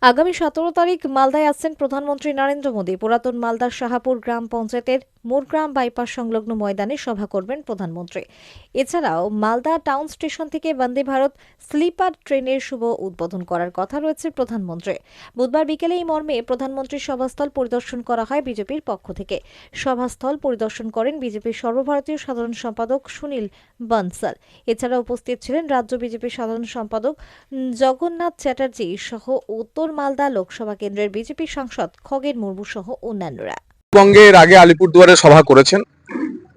আগামী 17 তারিখ মালদায় আসছেন প্রধানমন্ত্রী নরেন্দ্র মোদী। পুরাতন মালদার শাহাপুর গ্রাম পঞ্চায়েতের মোরগ্রাম বাইপাস সংলগ্ন ময়দানে সভা করবেন প্রধানমন্ত্রী। এছাড়াও মালদা টাউন স্টেশন থেকে বন্দে ভারত স্লিপার ট্রেনের শুভ উদ্বোধন করার কথা রয়েছে প্রধানমন্ত্রী। বুধবার বিকেলে এই মর্মে প্রধানমন্ত্রীর সভাস্থল পরিদর্শন করা হয় বিজেপির পক্ষ থেকে। সভাস্থল পরিদর্শন করেন বিজেপির সর্বভারতীয় সাধারণ সম্পাদক সুনীল বনসাল। এছাড়া উপস্থিত ছিলেন রাজ্য বিজেপির সাধারণ সম্পাদক জগন্নাথ চ্যাটার্জি সহ উত্তর মালদা লোকসভা কেন্দ্রের বিজেপি সাংসদ খগেন মুর্মু সহ অন্যান্যরা। পশ্চিমবঙ্গের আগে আলিপুরদুয়ারে সভা করেছেন,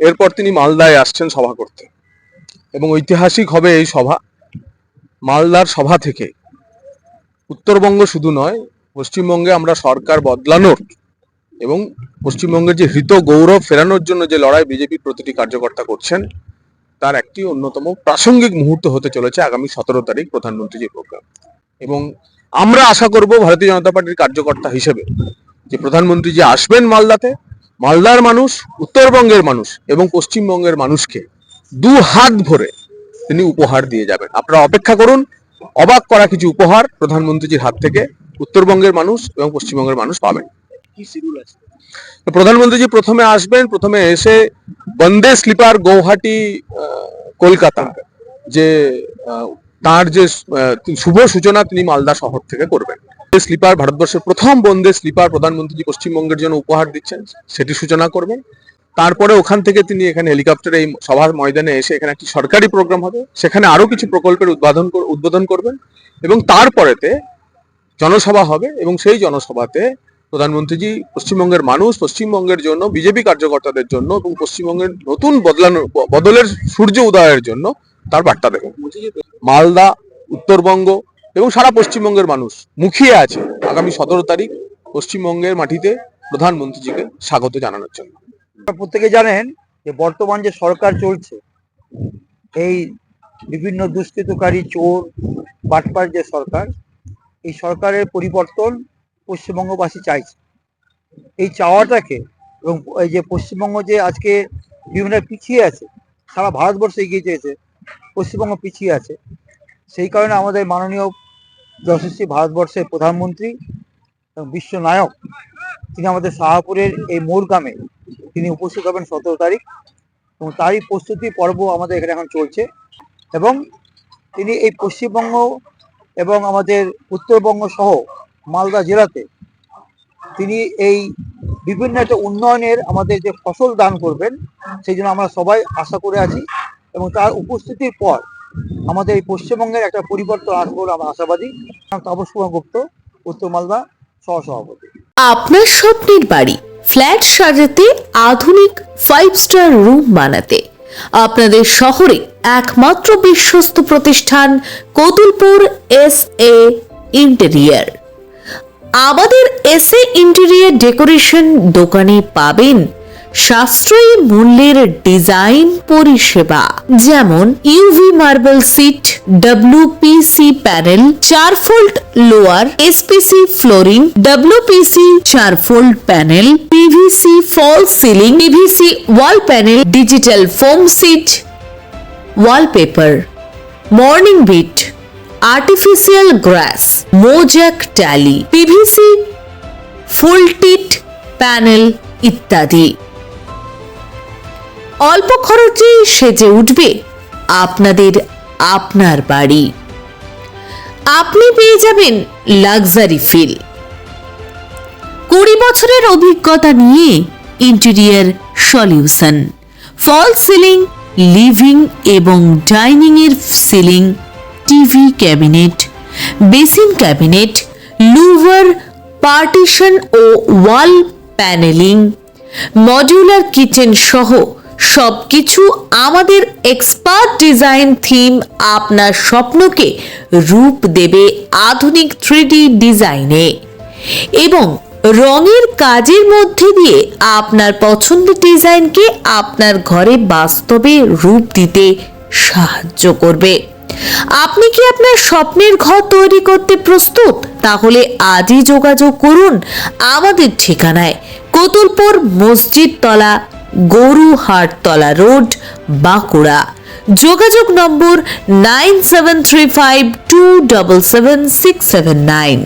এরপর তিনি মালদায় আসছেন সভা করতে এবং ঐতিহাসিক হবে এই সভা। মালদার সভা থেকে উত্তরবঙ্গ শুধু নয়, পশ্চিমবঙ্গে আমরা সরকার বদলানোর এবং পশ্চিমবঙ্গের যে হৃত গৌরব ফেরানোর জন্য যে লড়াই বিজেপি প্রতিটি কার্যকর্তা করছেন, তার একটি অন্যতম প্রাসঙ্গিক মুহূর্ত হতে চলেছে আগামী 17 তারিখ প্রধানমন্ত্রীজির প্রোগ্রাম। এবং আমরা আশা করব ভারতীয় জনতা পার্টির কার্যকর্তা হিসেবে যে প্রধানমন্ত্রী যে আসবেন মালদাতে, মালদার মানুষ, উত্তরবঙ্গের মানুষ এবং পশ্চিমবঙ্গের মানুষকে দু হাত ভরে তিনি উপহার দিয়ে যাবেন। আপনারা অপেক্ষা করুন, অবাক করা কিছু উপহার প্রধানমন্ত্রীজির হাত থেকে উত্তরবঙ্গের মানুষ এবং পশ্চিমবঙ্গের মানুষ পাবেন। প্রধানমন্ত্রীজি প্রথমে আসবেন, প্রথমে এসে বন্দে স্লিপার গৌহাটি কলকাতা যে তার যে শুভ সূচনা তিনি মালদা শহর থেকে করবেন। স্লিপার ভারতবর্ষের প্রথম বন্দে স্লিপার প্রধানমন্ত্রী পশ্চিমবঙ্গের জন্য উপহার দিচ্ছেন, সেটি সূচনা করবেন। তারপরে ওখান থেকে তিনি এখানে হেলিকপ্টারে এই সভার ময়দানে এসে এখানে একটি সরকারি প্রোগ্রাম হবে, সেখানে আরো কিছু প্রকল্পের উদ্বোধন করবেন এবং তারপরেতে জনসভা হবে এবং সেই জনসভাতে প্রধানমন্ত্রীজি পশ্চিমবঙ্গের মানুষ, পশ্চিমবঙ্গের জন্য, বিজেপি কার্যকর্তাদের জন্য এবং পশ্চিমবঙ্গের নতুন বদলের সূর্য উদয়ের জন্য তার বার্তা দেবেন। মালদা, উত্তরবঙ্গ এবং সারা পশ্চিমবঙ্গের মানুষ মুখিয়ে আছে আগামী 17 তারিখ পশ্চিমবঙ্গের মাটিতে প্রধানমন্ত্রীজিকে স্বাগত জানানোর জন্য। প্রত্যেকে জানেন যে বর্তমান যে সরকার চলছে, এই বিভিন্ন দুষ্কৃতকারী, চোর, বাটপার যে সরকার, এই সরকারের পরিবর্তন পশ্চিমবঙ্গবাসী চাইছে। এই চাওয়াটাকে এবং এই যে পশ্চিমবঙ্গ যে আজকে বিভিন্ন পিছিয়ে আছে, সারা ভারতবর্ষ এগিয়ে চেয়েছে, পশ্চিমবঙ্গ পিছিয়ে আছে, সেই কারণে আমাদের মাননীয় যশস্বী ভারতবর্ষের প্রধানমন্ত্রী এবং বিশ্বনায়ক তিনি আমাদের শাহপুরের এই মোরগ্রামে তিনি উপস্থিত হবেন 17 তারিখ এবং তারই প্রস্তুতি পর্ব আমাদের এখানে এখন চলছে। এবং তিনি এই পশ্চিমবঙ্গ এবং আমাদের উত্তরবঙ্গ সহ মালদা জেলাতে তিনি এই বিভিন্ন একটা উন্নয়নের আমাদের যে ফসল দান করবেন, সেই জন্য আমরা সবাই আশা করে আছি এবং তার উপস্থিতির পর আমাদের এই পশ্চিমবঙ্গের একটা পরিবর্তন আসবে বলে আমরা আশাবাদী। তাপস কুমার গুপ্ত, উত্তর মালদা সহসভাপতি। আপনার স্বপ্নের বাড়ি ফ্ল্যাট সাজাতে, আধুনিক 5 স্টার রুম বানাতে আপনাদের শহরে একমাত্র বিশ্বস্ত প্রতিষ্ঠান কতুলপুর SA ইন্টেরিয়র। আমাদের SA ইন্টেরিয়র ডেকোরেশন দোকানে পাবেন সাশ্রয়ী মূল্যের ডিজাইন পরিষেবা, যেমন UV marble sheet, WPC panel, 4 fold louver, SPC flooring, WPC 4 fold panel, PVC false ceiling, PVC wall panel, digital foam sheet, wallpaper, morning bit, artificial grass, mosaic টালি, PVC full টিট panel ইত্যাদি। অল্প খরচে সেজে উঠবে আপনার বাড়ি। আপনি পেয়ে যাবেন লাক্সারি ফিল। 20 বছরের অভিজ্ঞতা নিয়ে interior solution, false ceiling, living এবং ডাইনিং এর ceiling, TV cabinet, basin cabinet, louver, partition ও ওয়াল প্যানেলিং, মডিউলার কিচেন সহ সবকিছু আমাদের এক্সপার্ট ডিজাইন থিম আপনার স্বপ্নকে রূপ দেবে আধুনিক 3D ডিজাইনে এবং রঙের কাজের মধ্যে দিয়ে আপনার পছন্দের ডিজাইনকে আপনার ঘরে বাস্তবে রূপ দিতে সাহায্য করবে। আপনি কি আপনার স্বপ্নের ঘর তৈরি করতে প্রস্তুত? তাহলে আজই যোগাযোগ করুন আমাদের ঠিকানায়, কতুলপুর মসজিদ তলা, গরুহাটতলা রোড, বাঁকুড়া। যোগাযোগ নম্বর 9735277679।